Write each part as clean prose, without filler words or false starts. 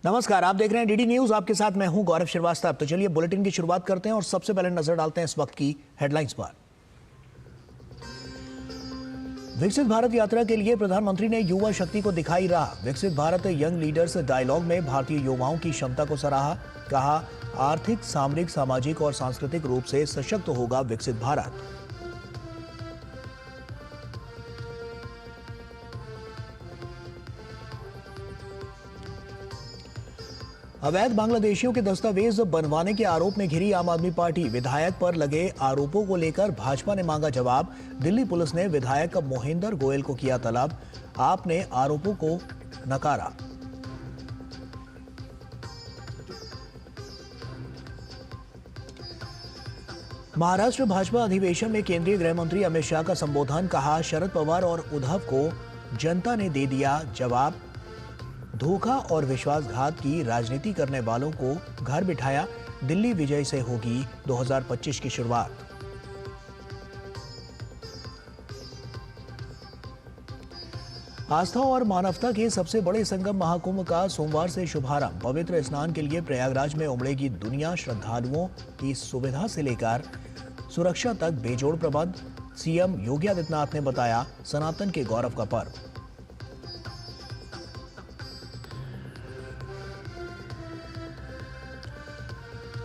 नमस्कार, आप देख रहे हैं डीडी न्यूज। आपके साथ मैं हूं गौरव श्रीवास्तव। तो चलिए बुलेटिन की शुरुआत करते हैं और सबसे पहले नजर डालते हैं इस वक्त की हेडलाइंस पर। विकसित भारत यात्रा के लिए प्रधानमंत्री ने युवा शक्ति को दिखाई राह। विकसित भारत यंग लीडर्स डायलॉग में भारतीय युवाओं की क्षमता को सराहा। कहा, आर्थिक, सामरिक, सामाजिक और सांस्कृतिक रूप से सशक्त होगा विकसित भारत। अवैध बांग्लादेशियों के दस्तावेज बनवाने के आरोप में घिरी आम आदमी पार्टी। विधायक पर लगे आरोपों को लेकर भाजपा ने मांगा जवाब। दिल्ली पुलिस ने विधायक मोहिंदर गोयल को किया तलब। आप ने आरोपों को नकारा। महाराष्ट्र भाजपा अधिवेशन में केंद्रीय गृह मंत्री अमित शाह का संबोधन। कहा, शरद पवार और उद्धव को जनता ने दे दिया जवाब। धोखा और विश्वासघात की राजनीति करने वालों को घर बिठाया। दिल्ली विजय से होगी 2025 की शुरुआत। आस्था और मानवता के सबसे बड़े संगम महाकुंभ का सोमवार से शुभारंभ। पवित्र स्नान के लिए प्रयागराज में उमड़ेगी दुनिया। श्रद्धालुओं की सुविधा से लेकर सुरक्षा तक बेजोड़ प्रबंध। सीएम योगी आदित्यनाथ ने बताया सनातन के गौरव का पर्व।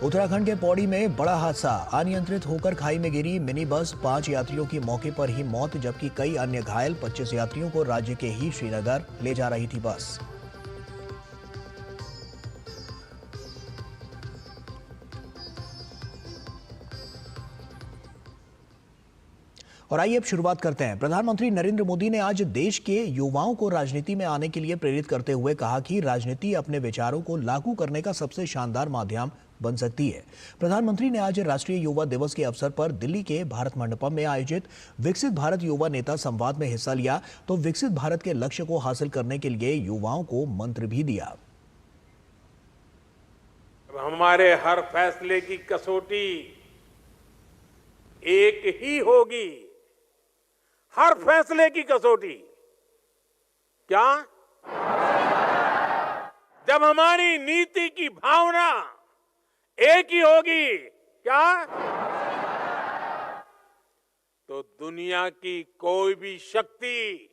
उत्तराखंड के पौड़ी में बड़ा हादसा। अनियंत्रित होकर खाई में गिरी मिनी बस। 5 यात्रियों की मौके पर ही मौत, जबकि कई अन्य घायल। 25 यात्रियों को राज्य के ही श्रीनगर ले जा रही थी बस। और आइए अब शुरुआत करते हैं। प्रधानमंत्री नरेंद्र मोदी ने आज देश के युवाओं को राजनीति में आने के लिए प्रेरित करते हुए कहा कि राजनीति अपने विचारों को लागू करने का सबसे शानदार माध्यम बन सकती है। प्रधानमंत्री ने आज राष्ट्रीय युवा दिवस के अवसर पर दिल्ली के भारत मंडपम में आयोजित विकसित भारत युवा नेता संवाद में हिस्सा लिया तो विकसित भारत के लक्ष्य को हासिल करने के लिए युवाओं को मंत्र भी दिया। हमारे हर फैसले की कसौटी एक ही होगी। हर फैसले की कसौटी क्या? जब हमारी नीति की भावना एक ही होगी क्या? तो दुनिया की कोई भी शक्ति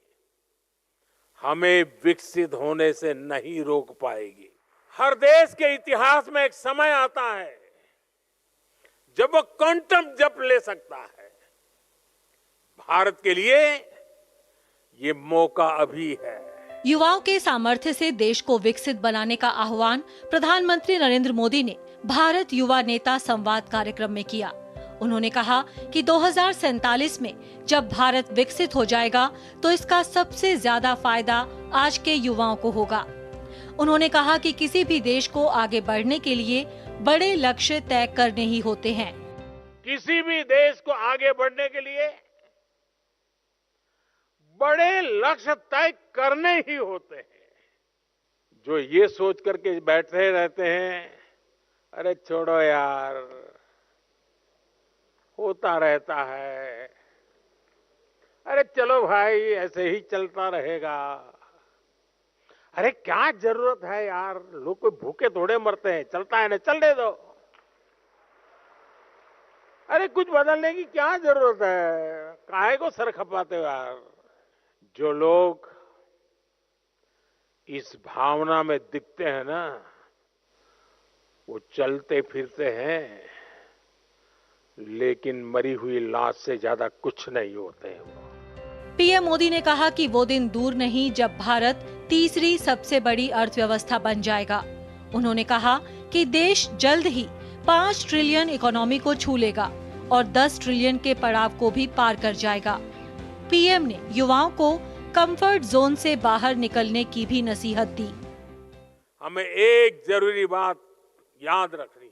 हमें विकसित होने से नहीं रोक पाएगी। हर देश के इतिहास में एक समय आता है जब वो क्वांटम जंप ले सकता है। भारत के लिए ये मौका अभी है। युवाओं के सामर्थ्य से देश को विकसित बनाने का आह्वान प्रधानमंत्री नरेंद्र मोदी ने भारत युवा नेता संवाद कार्यक्रम में किया। उन्होंने कहा कि 2047 में जब भारत विकसित हो जाएगा तो इसका सबसे ज्यादा फायदा आज के युवाओं को होगा। उन्होंने कहा कि किसी भी देश को आगे बढ़ने के लिए बड़े लक्ष्य तय करने ही होते हैं। किसी भी देश को आगे बढ़ने के लिए बड़े लक्ष्य तय करने ही होते हैं। जो ये सोच करके बैठे रहते हैं, अरे छोड़ो यार, होता रहता है, अरे चलो भाई ऐसे ही चलता रहेगा, अरे क्या जरूरत है यार, लोग कोई भूखे थोड़े मरते हैं, चलता है ना, चलने दो, अरे कुछ बदलने की क्या जरूरत है, काहे को सर खपाते हो यार। जो लोग इस भावना में दिखते हैं ना, वो चलते फिरते हैं लेकिन मरी हुई लाश से ज्यादा कुछ नहीं होते हैं। पीएम मोदी ने कहा कि वो दिन दूर नहीं जब भारत तीसरी सबसे बड़ी अर्थव्यवस्था बन जाएगा। उन्होंने कहा कि देश जल्द ही 5 ट्रिलियन इकोनॉमी को छू लेगा और 10 ट्रिलियन के पड़ाव को भी पार कर जाएगा। पीएम ने युवाओं को कंफर्ट जोन से बाहर निकलने की भी नसीहत दी। हमें एक जरूरी बात याद रखनी है,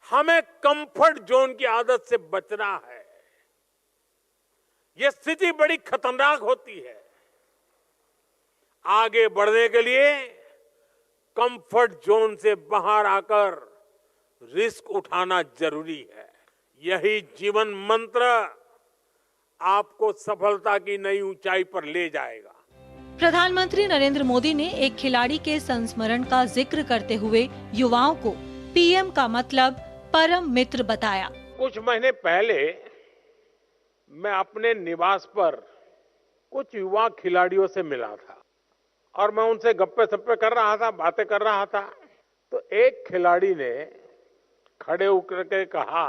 हमें कंफर्ट जोन की आदत से बचना है। यह स्थिति बड़ी खतरनाक होती है। आगे बढ़ने के लिए कंफर्ट जोन से बाहर आकर रिस्क उठाना जरूरी है। यही जीवन मंत्र आपको सफलता की नई ऊंचाई पर ले जाएगा। प्रधानमंत्री नरेंद्र मोदी ने एक खिलाड़ी के संस्मरण का जिक्र करते हुए युवाओं को पीएम का मतलब परम मित्र बताया। कुछ महीने पहले मैं अपने निवास पर कुछ युवा खिलाड़ियों से मिला था और मैं उनसे गप्पे सप्पे कर रहा था, बातें कर रहा था, तो एक खिलाड़ी ने खड़े होकर के कहा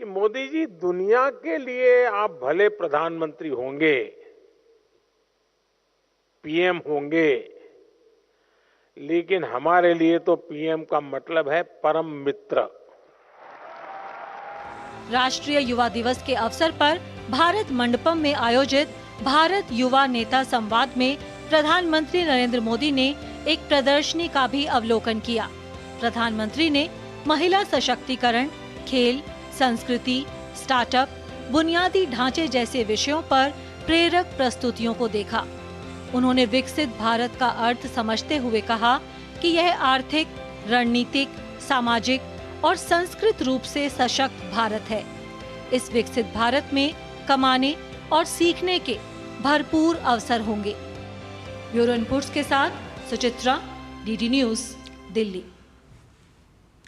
कि मोदी जी, दुनिया के लिए आप भले प्रधानमंत्री होंगे, पीएम होंगे, लेकिन हमारे लिए तो पीएम का मतलब है परम मित्र। राष्ट्रीय युवा दिवस के अवसर पर भारत मंडपम में आयोजित भारत युवा नेता संवाद में प्रधानमंत्री नरेंद्र मोदी ने एक प्रदर्शनी का भी अवलोकन किया। प्रधानमंत्री ने महिला सशक्तिकरण, खेल, संस्कृति, स्टार्टअप, बुनियादी ढांचे जैसे विषयों पर प्रेरक प्रस्तुतियों को देखा। उन्होंने विकसित भारत का अर्थ समझते हुए कहा कि यह आर्थिक, रणनीतिक, सामाजिक और संस्कृत रूप से सशक्त भारत है। इस विकसित भारत में कमाने और सीखने के भरपूर अवसर होंगे। ब्यूरो इनपुट्स के साथ सुचित्रा, डीडी न्यूज, दिल्ली।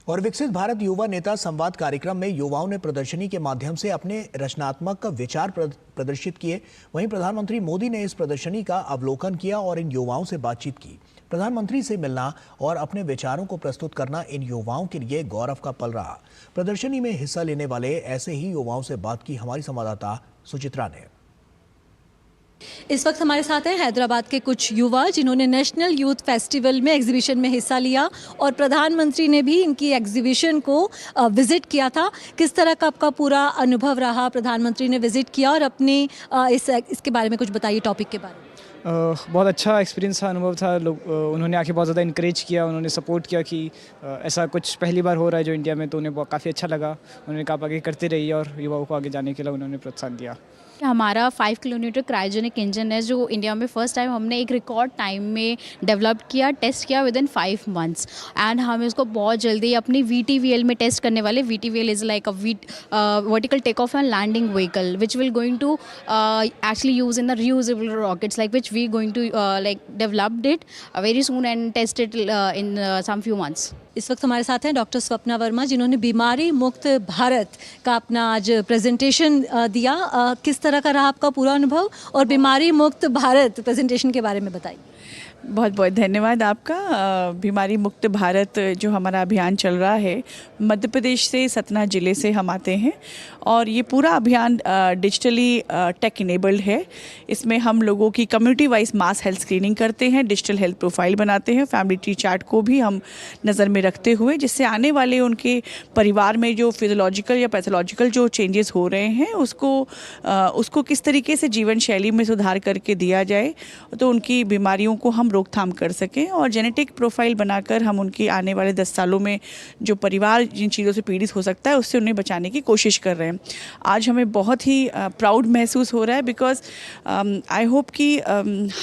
और विकसित भारत युवा नेता संवाद कार्यक्रम में युवाओं ने प्रदर्शनी के माध्यम से अपने रचनात्मक विचार प्रदर्शित किए। वहीं प्रधानमंत्री मोदी ने इस प्रदर्शनी का अवलोकन किया और इन युवाओं से बातचीत की। प्रधानमंत्री से मिलना और अपने विचारों को प्रस्तुत करना इन युवाओं के लिए गौरव का पल रहा। प्रदर्शनी में हिस्सा लेने वाले ऐसे ही युवाओं से बात की हमारी संवाददाता सुचित्रा ने। इस वक्त हमारे साथ हैं हैदराबाद के कुछ युवा जिन्होंने नेशनल यूथ फेस्टिवल में एग्जीबिशन में हिस्सा लिया और प्रधानमंत्री ने भी इनकी एग्जीबिशन को विजिट किया था। किस तरह का आपका पूरा अनुभव रहा? प्रधानमंत्री ने विजिट किया और अपने इसके बारे में कुछ बताइए, टॉपिक के बारे में। बहुत अच्छा एक्सपीरियंस था, अनुभव था। लोग उन्होंने आके बहुत ज़्यादा इनकरेज किया, उन्होंने सपोर्ट किया कि ऐसा कुछ पहली बार हो रहा है जो इंडिया में, तो उन्हें काफ़ी अच्छा लगा। उन्होंने कहा आगे करते रहिए और युवाओं को आगे जाने के लिए उन्होंने प्रोत्साहन दिया। हमारा 5 किलोमीटर क्रायोजेनिक इंजन है जो इंडिया में फर्स्ट टाइम हमने एक रिकॉर्ड टाइम में डेवलप किया, टेस्ट किया विद इन 5 मंथ्स एंड हम इसको बहुत जल्दी अपनी VTVL में टेस्ट करने वाले। VTVL is like a vertical take off and landing vehicle which will going to actually use in the reusable rockets like which we going to like developed it very soon and test it in some few months. इस वक्त हमारे साथ हैं doctor Swapna Verma जिन्होंने बीमारी मुक्त भारत का अपना आज प्रेजेंटेशन दिया। किस तरह का रहा आपका पूरा अनुभव और बीमारी मुक्त भारत प्रेजेंटेशन के बारे में बताइए। बहुत बहुत धन्यवाद आपका। बीमारी मुक्त भारत जो हमारा अभियान चल रहा है, मध्य प्रदेश से सतना ज़िले से हम आते हैं और ये पूरा अभियान डिजिटली टेक इनेबल्ड है। इसमें हम लोगों की कम्युनिटी वाइज मास हेल्थ स्क्रीनिंग करते हैं, डिजिटल हेल्थ प्रोफाइल बनाते हैं, फैमिली ट्री चार्ट को भी हम नज़र में रखते हुए, जिससे आने वाले उनके परिवार में जो फिजियोलॉजिकल या पैथोलॉजिकल जो चेंजेस हो रहे हैं उसको किस तरीके से जीवन शैली में सुधार करके दिया जाए तो उनकी बीमारियों को हम रोकथाम कर सकें और जेनेटिक प्रोफाइल बनाकर हम उनके आने वाले 10 सालों में जो परिवार जिन चीज़ों से पीड़ित हो सकता है उससे उन्हें बचाने की कोशिश कर रहे हैं। आज हमें बहुत ही प्राउड महसूस हो रहा है बिकॉज आई होप कि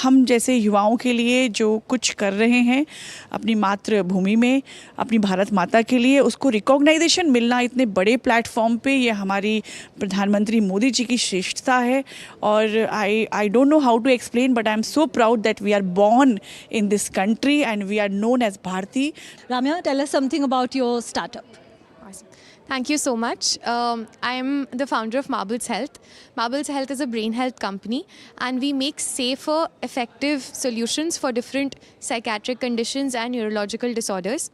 हम जैसे युवाओं के लिए जो कुछ कर रहे हैं अपनी मातृभूमि में, अपनी भारत माता के लिए, उसको रिकॉग्नाइजेशन मिलना इतने बड़े प्लेटफॉर्म पे, ये हमारी प्रधानमंत्री मोदी जी की श्रेष्ठता है। और I don't know how to explain but I am so proud that we are born in this country and we are known as Bharti. Ramya, tell us something about your startup. Awesome. Thank you so much. I am the founder of Marbles Health. Marbles Health is a brain health company and we make safer, effective solutions for different psychiatric conditions and neurological disorders.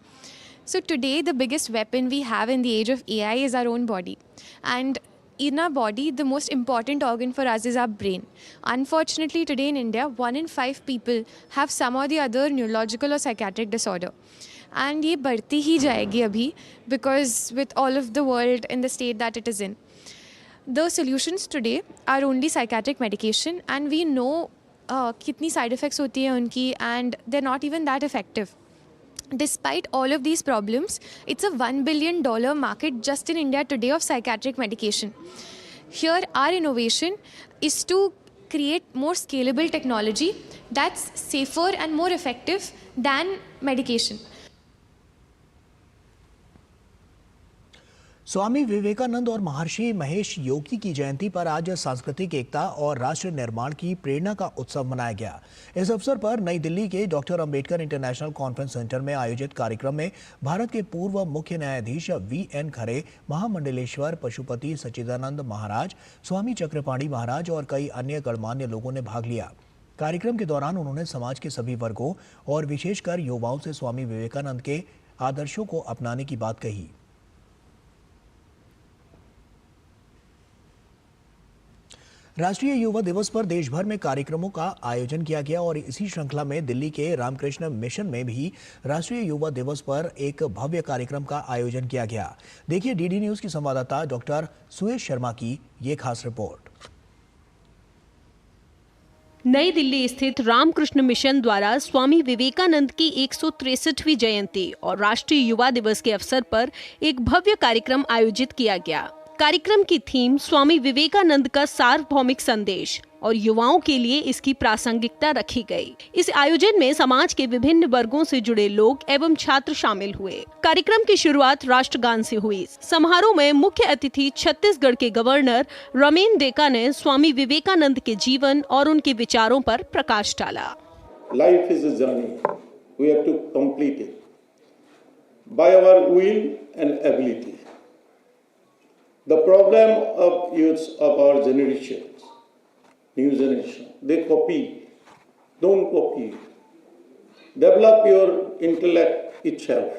So today the biggest weapon we have in the age of AI is our own body. And in our body, the most important organ for us is our brain. Unfortunately, today in India, 1 in 5 people have some or the other neurological or psychiatric disorder. And ये बढ़ती ही जाएगी अभी because with all of the world in the state that it is in. The solutions today are only psychiatric medication and we know कितनी side effects होती है उनकी and they're not even that effective. Despite all of these problems, it's a $1 billion market just in India today of psychiatric medication. Here, our innovation is to create more scalable technology that's safer and more effective than medication. Swami Vivekananda और महर्षि महेश योगी की जयंती पर आज सांस्कृतिक एकता और राष्ट्र निर्माण की प्रेरणा का उत्सव मनाया गया। इस अवसर पर नई दिल्ली के doctor Ambedkar international conference centre में आयोजित कार्यक्रम में भारत के पूर्व मुख्य न्यायाधीश VN खरे, महामंडलेश्वर पशुपति सच्चिदानंद महाराज, स्वामी चक्रपाणी महाराज और कई अन्य गणमान्य लोगों ने भाग लिया। कार्यक्रम के दौरान उन्होंने समाज के सभी वर्गों और विशेषकर युवाओं से स्वामी विवेकानंद के आदर्शों को अपनाने की बात कही। राष्ट्रीय युवा दिवस पर देश भर में कार्यक्रमों का आयोजन किया गया और इसी श्रृंखला में दिल्ली के रामकृष्ण मिशन में भी राष्ट्रीय युवा दिवस पर एक भव्य कार्यक्रम का आयोजन किया गया। देखिए DD न्यूज की संवाददाता डॉक्टर सुयश शर्मा की ये खास रिपोर्ट। नई दिल्ली स्थित रामकृष्ण मिशन द्वारा स्वामी विवेकानंद की 163वीं जयंती और राष्ट्रीय युवा दिवस के अवसर पर एक भव्य कार्यक्रम आयोजित किया गया। कार्यक्रम की थीम स्वामी विवेकानंद का सार्वभौमिक संदेश और युवाओं के लिए इसकी प्रासंगिकता रखी गई। इस आयोजन में समाज के विभिन्न वर्गों से जुड़े लोग एवं छात्र शामिल हुए। कार्यक्रम की शुरुआत राष्ट्रगान से हुई। समारोह में मुख्य अतिथि छत्तीसगढ़ के गवर्नर रमेन डेका ने स्वामी विवेकानंद के जीवन और उनके विचारों पर प्रकाश डाला। Life is a journey. We have to complete it by our will and ability. The problem of youths of our generations, new generation, they copy. Don't copy. Develop your intellect itself.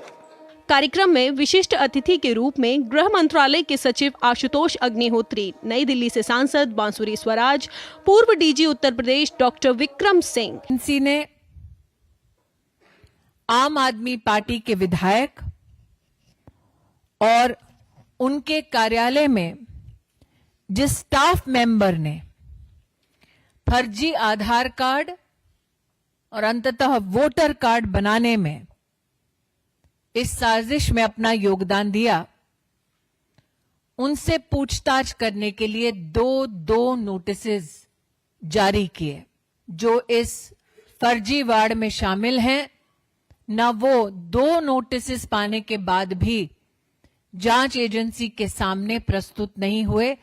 कार्यक्रम में विशिष्ट अतिथि के रूप में गृह मंत्रालय के सचिव आशुतोष अग्निहोत्री, नई दिल्ली से सांसद बांसुरी स्वराज, पूर्व DG Uttar Pradesh doctor Vikram Singh, NC ने आम आदमी पार्टी के विधायक और उनके कार्यालय में जिस स्टाफ मेंबर ने फर्जी आधार कार्ड और अंततः वोटर कार्ड बनाने में इस साजिश में अपना योगदान दिया, उनसे पूछताछ करने के लिए दो नोटिसेस जारी किए। जो इस फर्जीवाड़ में शामिल हैं, न वो 2 नोटिसेस पाने के बाद भी जांच एजेंसी के सामने प्रस्तुत नहीं हुए।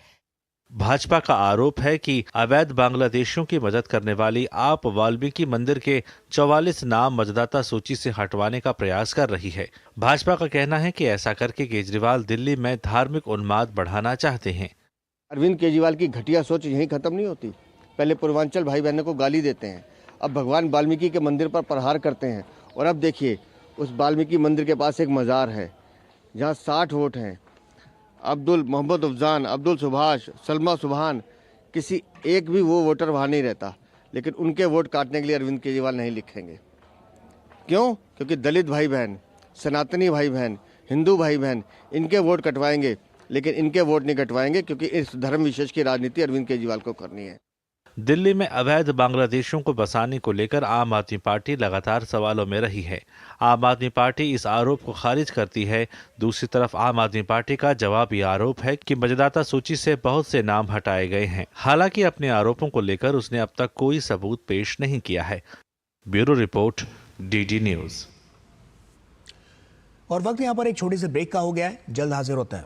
भाजपा का आरोप है कि अवैध बांग्लादेशियों की मदद करने वाली आप वाल्मीकि मंदिर के 44 नाम मतदाता सूची से हटवाने का प्रयास कर रही है। भाजपा का कहना है कि ऐसा करके केजरीवाल दिल्ली में धार्मिक उन्माद बढ़ाना चाहते हैं। अरविंद केजरीवाल की घटिया सोच यहीं खत्म नहीं होती। पहले पूर्वांचल भाई बहनों को गाली देते हैं, अब भगवान वाल्मीकि के मंदिर पर प्रहार करते हैं और अब देखिए उस वाल्मीकि मंदिर के पास एक मजार है जहाँ 60 वोट हैं। अब्दुल मोहम्मद अफजान, अब्दुल सुभाष, सलमा सुभान, किसी एक भी वो वोटर वहाँ नहीं रहता, लेकिन उनके वोट काटने के लिए अरविंद केजरीवाल नहीं लिखेंगे। क्यों? क्योंकि दलित भाई बहन, सनातनी भाई बहन, हिंदू भाई बहन, इनके वोट कटवाएंगे, लेकिन इनके वोट नहीं कटवाएंगे क्योंकि इस धर्म विशेष की राजनीति अरविंद केजरीवाल को करनी है। दिल्ली में अवैध बांग्लादेशियों को बसाने को लेकर आम आदमी पार्टी लगातार सवालों में रही है। आम आदमी पार्टी इस आरोप को खारिज करती है। दूसरी तरफ आम आदमी पार्टी का जवाबी आरोप है कि मतदाता सूची से बहुत से नाम हटाए गए हैं। हालांकि अपने आरोपों को लेकर उसने अब तक कोई सबूत पेश नहीं किया है। Bureau report, DD news. और वक्त यहाँ पर एक छोटी सी ब्रेक का हो गया है, जल्द हाजिर होता है।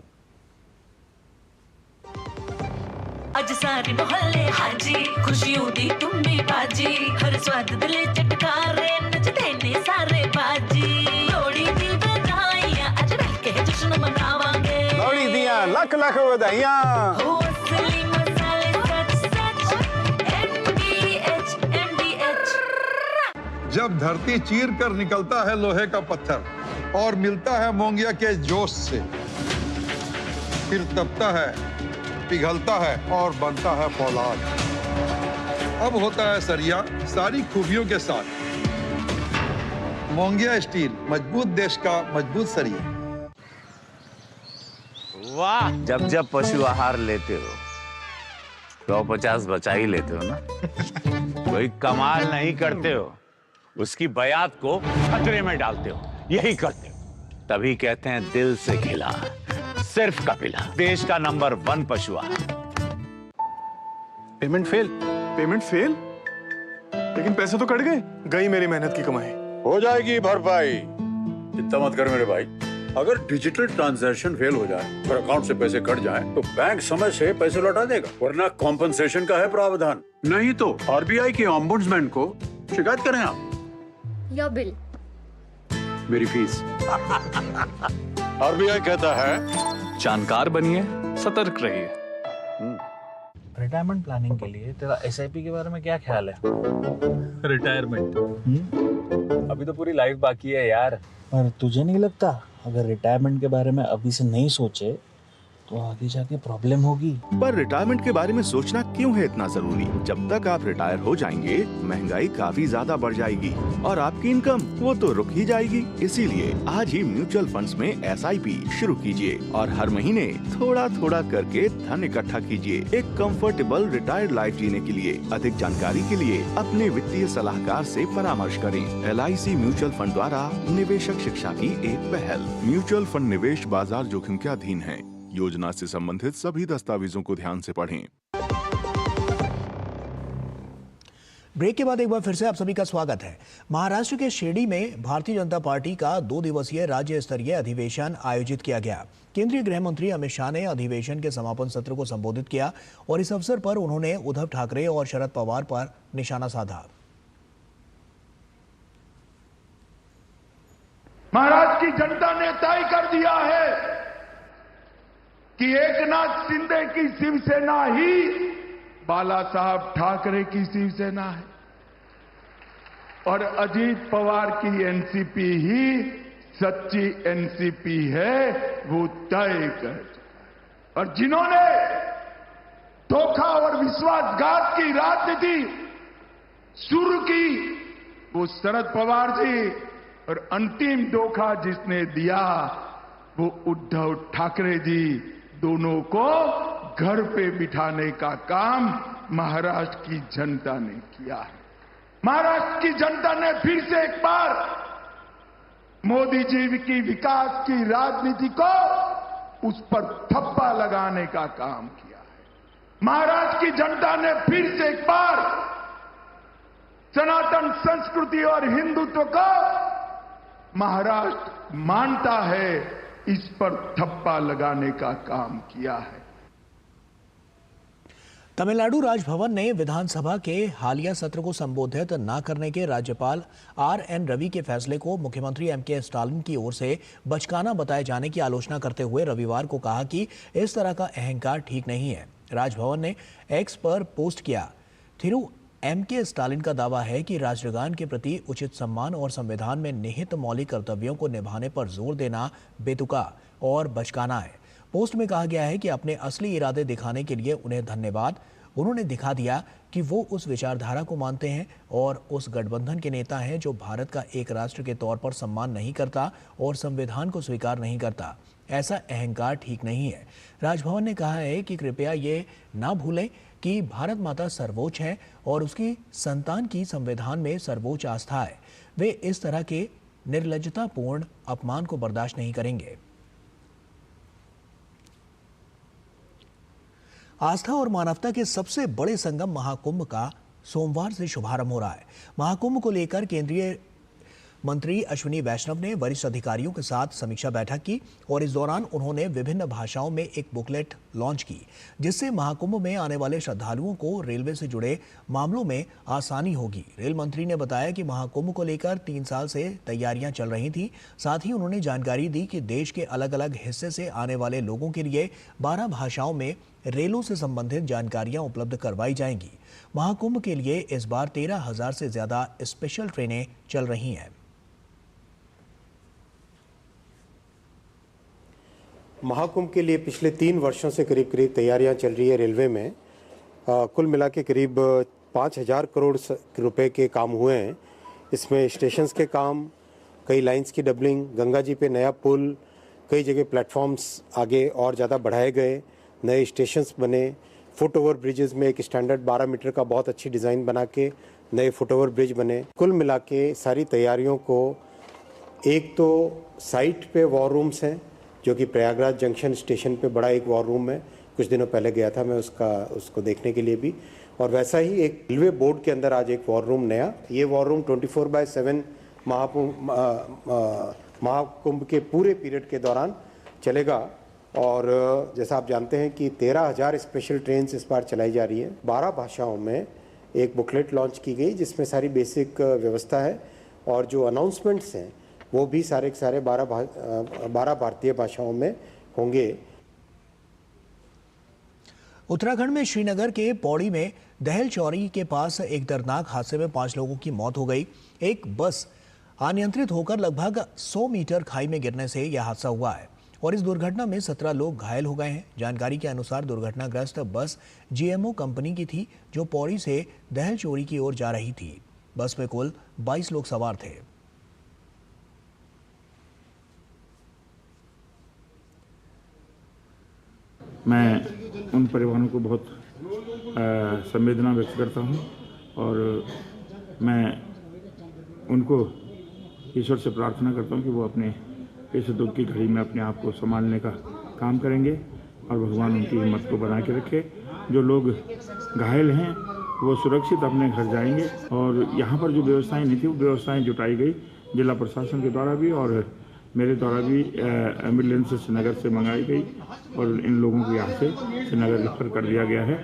अज सारे मोहल्ले हाजी, खुशियों दी तुम्बी बाजी, हर स्वाद दिले चटकारे, नचदे ने सारे बाजी। लोड़ी दी बधाइयां, अज मिलके जश्न मनावांगे। लोड़ी दियां लख लख बधाइयां। हो असली मसाले सच NDH। जब धरती चीर कर निकलता है लोहे का पत्थर और मिलता है मोंगिया के जोश से, फिर तपता है, पिघलता है और बनता है फौलाद। अब होता है सरिया सारी खूबियों के साथ। मोंगिया स्टील, मजबूत देश का मजबूत सरिया। वाह! जब जब पशु आहार लेते हो 150 बचा ही लेते हो ना। कोई कमाल नहीं करते हो, उसकी बयात को खतरे में डालते हो, यही करते हो। तभी कहते हैं दिल से खिला, सिर्फ कपिला, देश का नंबर 1 पशु आहार। पेमेंट फेल, लेकिन पैसे तो कट गए। गई मेरी मेहनत की कमाई। हो जाएगी भरपाई, चिंता मत कर मेरे भाई। अगर डिजिटल ट्रांजैक्शन फेल हो जाए और अकाउंट से पैसे कट जाए तो बैंक समय से पैसे लौटा देगा, वरना कॉम्पनसेशन का है प्रावधान। नहीं तो आरबीआई के ओम्बुड्समैन को शिकायत करें आप। या बिल, मेरी फीस। आरबीआई कहता है जानकार बनिए, सतर्क रहिए। रिटायरमेंट प्लानिंग के लिए तेरा एसआईपी के बारे में क्या ख्याल है? रिटायरमेंट अभी तो पूरी लाइफ बाकी है यार। पर तुझे नहीं लगता अगर रिटायरमेंट के बारे में अभी से नहीं सोचे तो आगे जाके प्रॉब्लम होगी? पर रिटायरमेंट के बारे में सोचना क्यों है इतना जरूरी? जब तक आप रिटायर हो जाएंगे महंगाई काफी ज्यादा बढ़ जाएगी और आपकी इनकम वो तो रुक ही जाएगी। इसीलिए आज ही म्यूचुअल फंड्स में एसआईपी शुरू कीजिए और हर महीने थोड़ा थोड़ा करके धन इकट्ठा कीजिए एक कंफर्टेबल रिटायर्ड लाइफ जीने के लिए। अधिक जानकारी के लिए अपने वित्तीय सलाहकार से परामर्श करें। LIC म्यूचुअल फंड द्वारा निवेशक शिक्षा की एक पहल। म्यूचुअल फंड निवेश बाजार जोखिम के अधीन है। योजना से संबंधित सभी दस्तावेजों को ध्यान से पढ़ें। ब्रेक के बाद एक बार फिर से आप सभी का स्वागत है। महाराष्ट्र के शिरडी में भारतीय जनता पार्टी का 2 दिवसीय राज्य स्तरीय अधिवेशन आयोजित किया गया। केंद्रीय गृह मंत्री अमित शाह ने अधिवेशन के समापन सत्र को संबोधित किया और इस अवसर पर उन्होंने उद्धव ठाकरे और शरद पवार पर निशाना साधा। महाराष्ट्र की जनता ने तय कर दिया है कि एकनाथ शिंदे की शिवसेना ही बाला साहब ठाकरे की शिवसेना है और अजीत पवार की एनसीपी ही सच्ची एनसीपी है, वो तय कर। और जिन्होंने धोखा और विश्वासघात की राजनीति शुरू की वो शरद पवार जी, और अंतिम धोखा जिसने दिया वो उद्धव ठाकरे जी। दोनों को घर पे बिठाने का काम महाराष्ट्र की जनता ने किया है। महाराष्ट्र की जनता ने फिर से एक बार मोदी जी की विकास की राजनीति को उस पर ठप्पा लगाने का काम किया है। महाराष्ट्र की जनता ने फिर से एक बार सनातन संस्कृति और हिंदुत्व को महाराष्ट्र मानता है, इस पर ठप्पा लगाने का काम किया है। तमिलनाडु राजभवन ने विधानसभा के हालिया सत्र को संबोधित न करने के राज्यपाल RN रवि के फैसले को मुख्यमंत्री MK स्टालिन की ओर से बचकाना बताए जाने की आलोचना करते हुए रविवार को कहा कि इस तरह का अहंकार ठीक नहीं है। राजभवन ने X पर पोस्ट किया, थिरु MK स्टालिन का दावा है कि राष्ट्रगान के प्रति उचित सम्मान और संविधान में निहित मौलिक कर्तव्यों को निभाने पर जोर देना बेतुका और बचकाना है। पोस्ट में कहा गया है कि अपने असली इरादे दिखाने के लिए उन्हें धन्यवाद। उन्होंने दिखा दिया कि वो उस विचारधारा को मानते हैं और उस गठबंधन के नेता हैं जो भारत का एक राष्ट्र के तौर पर सम्मान नहीं करता और संविधान को स्वीकार नहीं करता। ऐसा अहंकार ठीक नहीं है। राजभवन ने कहा है कि कृपया ये ना भूलें कि भारत माता सर्वोच्च है और उसकी संतान की संविधान में सर्वोच्च आस्था है। वे इस तरह के निर्लज्जतापूर्ण अपमान को बर्दाश्त नहीं करेंगे। आस्था और मानवता के सबसे बड़े संगम महाकुंभ का सोमवार से शुभारंभ हो रहा है। महाकुंभ को लेकर केंद्रीय मंत्री अश्विनी वैष्णव ने वरिष्ठ अधिकारियों के साथ समीक्षा बैठक की और इस दौरान उन्होंने विभिन्न भाषाओं में एक बुकलेट लॉन्च की, जिससे महाकुंभ में आने वाले श्रद्धालुओं को रेलवे से जुड़े मामलों में आसानी होगी। रेल मंत्री ने बताया कि महाकुंभ को लेकर 3 साल से तैयारियां चल रही थी। साथ ही उन्होंने जानकारी दी कि देश के अलग अलग हिस्से से आने वाले लोगों के लिए 12 भाषाओं में रेलों से संबंधित जानकारियां उपलब्ध करवाई जाएंगी। महाकुंभ के लिए इस बार 13,000 से ज्यादा स्पेशल ट्रेनें चल रही हैं। महाकुंभ के लिए पिछले 3 वर्षों से करीब करीब तैयारियां चल रही है रेलवे में। कुल मिला के करीब 5,000 करोड़ रुपए के काम हुए हैं। इसमें स्टेशंस के काम, कई लाइंस की डबलिंग, गंगा जी पे नया पुल, कई जगह प्लेटफॉर्म्स आगे और ज़्यादा बढ़ाए गए, नए स्टेशंस बने, फुट ओवर ब्रिजेस में एक स्टैंडर्ड 12 मीटर का बहुत अच्छी डिज़ाइन बना के नए फुट ओवर ब्रिज बने। कुल मिला के सारी तैयारियों को, एक तो साइट पे वॉर रूम्स हैं जो कि प्रयागराज जंक्शन स्टेशन पे बड़ा एक वॉर रूम है, कुछ दिनों पहले गया था मैं उसको देखने के लिए भी, और वैसा ही एक रेलवे बोर्ड के अंदर आज एक वॉर रूम नया, ये वॉर रूम 24/7 महाकुंभ के पूरे पीरियड के दौरान चलेगा। और जैसा आप जानते हैं कि 13,000 स्पेशल ट्रेन इस बार चलाई जा रही है। 12 भाषाओं में एक बुकलेट लॉन्च की गई जिसमें सारी बेसिक व्यवस्था है, और जो अनाउंसमेंट्स हैं वो भी सारे के सारे 12 भारतीय भाषाओं में होंगे। उत्तराखंड में श्रीनगर के पौड़ी में दहल चौरी के पास एक दर्दनाक हादसे में 5 लोगों की मौत हो गई। एक बस अनियंत्रित होकर लगभग 100 मीटर खाई में गिरने से यह हादसा हुआ है और इस दुर्घटना में 17 लोग घायल हो गए हैं। जानकारी के अनुसार दुर्घटनाग्रस्त बस GMO कंपनी की थी जो पौड़ी से दहल चौरी की ओर जा रही थी। बस में कुल 22 लोग सवार थे। मैं उन परिवारों को बहुत संवेदना व्यक्त करता हूं और मैं उनको ईश्वर से प्रार्थना करता हूं कि वो अपने इस दुख की घड़ी में अपने आप को संभालने का काम करेंगे और भगवान उनकी हिम्मत को बना के रखे। जो लोग घायल हैं वो सुरक्षित अपने घर जाएंगे और यहाँ पर जो व्यवस्थाएं नहीं थी वो व्यवस्थाएं जुटाई गई जिला प्रशासन के द्वारा भी और मेरे द्वारा भी। एम्बुलेंस श्रीनगर से मंगाई गई और इन लोगों को यहाँ से श्रीनगर रेफर कर दिया गया है।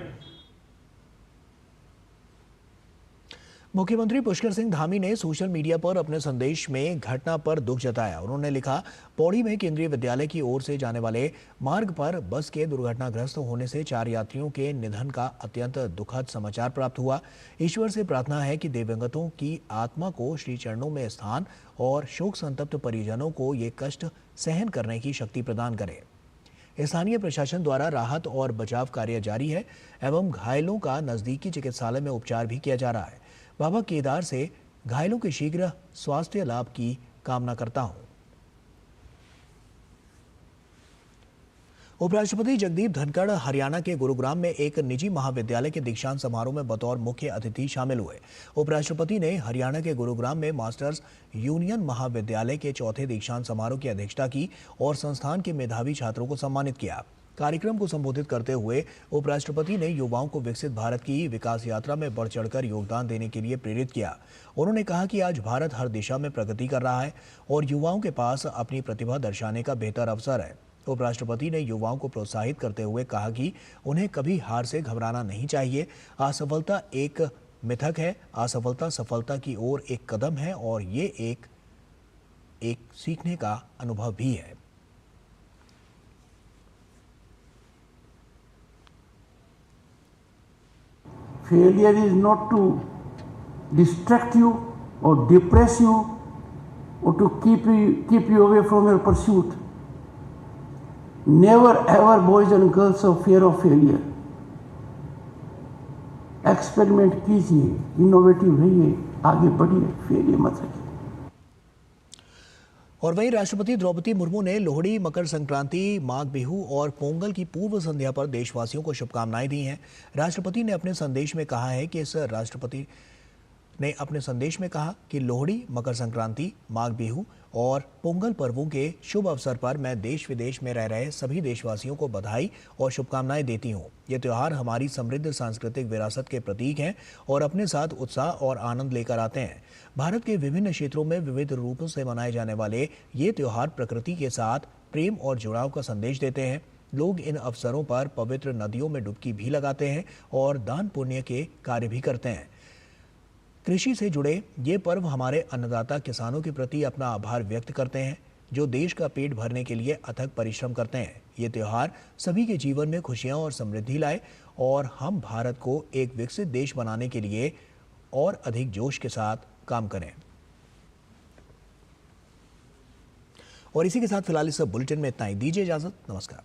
मुख्यमंत्री पुष्कर सिंह धामी ने सोशल मीडिया पर अपने संदेश में घटना पर दुख जताया। उन्होंने लिखा, पौड़ी में केंद्रीय विद्यालय की ओर से जाने वाले मार्ग पर बस के दुर्घटनाग्रस्त होने से 4 यात्रियों के निधन का अत्यंत दुखद समाचार प्राप्त हुआ। ईश्वर से प्रार्थना है कि दिवंगतों की आत्मा को श्री चरणों में स्थान और शोक संतप्त परिजनों को ये कष्ट सहन करने की शक्ति प्रदान करे। स्थानीय प्रशासन द्वारा राहत और बचाव कार्य जारी है एवं घायलों का नजदीकी चिकित्सालय में उपचार भी किया जा रहा है। बाबा केदार से घायलों के शीघ्र स्वास्थ्य लाभ की कामना करता हूं। उपराष्ट्रपति जगदीप धनखड़ हरियाणा के गुरुग्राम में एक निजी महाविद्यालय के दीक्षांत समारोह में बतौर मुख्य अतिथि शामिल हुए। उपराष्ट्रपति ने हरियाणा के गुरुग्राम में मास्टर्स यूनियन महाविद्यालय के 4थे दीक्षांत समारोह की अध्यक्षता की और संस्थान के मेधावी छात्रों को सम्मानित किया। कार्यक्रम को संबोधित करते हुए उपराष्ट्रपति ने युवाओं को विकसित भारत की विकास यात्रा में बढ़ चढ़कर योगदान देने के लिए प्रेरित किया। उन्होंने कहा कि आज भारत हर दिशा में प्रगति कर रहा है और युवाओं के पास अपनी प्रतिभा दर्शाने का बेहतर अवसर है। उपराष्ट्रपति ने युवाओं को प्रोत्साहित करते हुए कहा कि उन्हें कभी हार से घबराना नहीं चाहिए। असफलता एक मिथक है, असफलता सफलता की ओर एक कदम है और ये एक सीखने का अनुभव भी है। Failure is not to distract you or depress you or to keep you away from your pursuit. Never ever, boys and girls, have fear of failure. Experiment कीजिए, इनोवेटिव रहिए, आगे बढ़िए, फेलियर मत रखिए। और वहीं राष्ट्रपति द्रौपदी मुर्मू ने लोहड़ी, मकर संक्रांति, माघ बिहू और पोंगल की पूर्व संध्या पर देशवासियों को शुभकामनाएं दी हैं। राष्ट्रपति ने अपने संदेश में कहा कि लोहड़ी, मकर संक्रांति, माघ बिहू और पोंगल पर्वों के शुभ अवसर पर मैं देश विदेश में रह रहे सभी देशवासियों को बधाई और शुभकामनाएं देती हूं। ये त्यौहार हमारी समृद्ध सांस्कृतिक विरासत के प्रतीक हैं और अपने साथ उत्साह और आनंद लेकर आते हैं। भारत के विभिन्न क्षेत्रों में विविध रूपों से मनाए जाने वाले ये त्यौहार प्रकृति के साथ प्रेम और जुड़ाव का संदेश देते हैं। लोग इन अवसरों पर पवित्र नदियों में डुबकी भी लगाते हैं और दान पुण्य के कार्य भी करते हैं। कृषि से जुड़े ये पर्व हमारे अन्नदाता किसानों के प्रति अपना आभार व्यक्त करते हैं, जो देश का पेट भरने के लिए अथक परिश्रम करते हैं। ये त्यौहार सभी के जीवन में खुशियां और समृद्धि लाए और हम भारत को एक विकसित देश बनाने के लिए और अधिक जोश के साथ काम करें। और इसी के साथ फिलहाल इस बुलेटिन में इतना ही। दीजिए इजाजत। नमस्कार।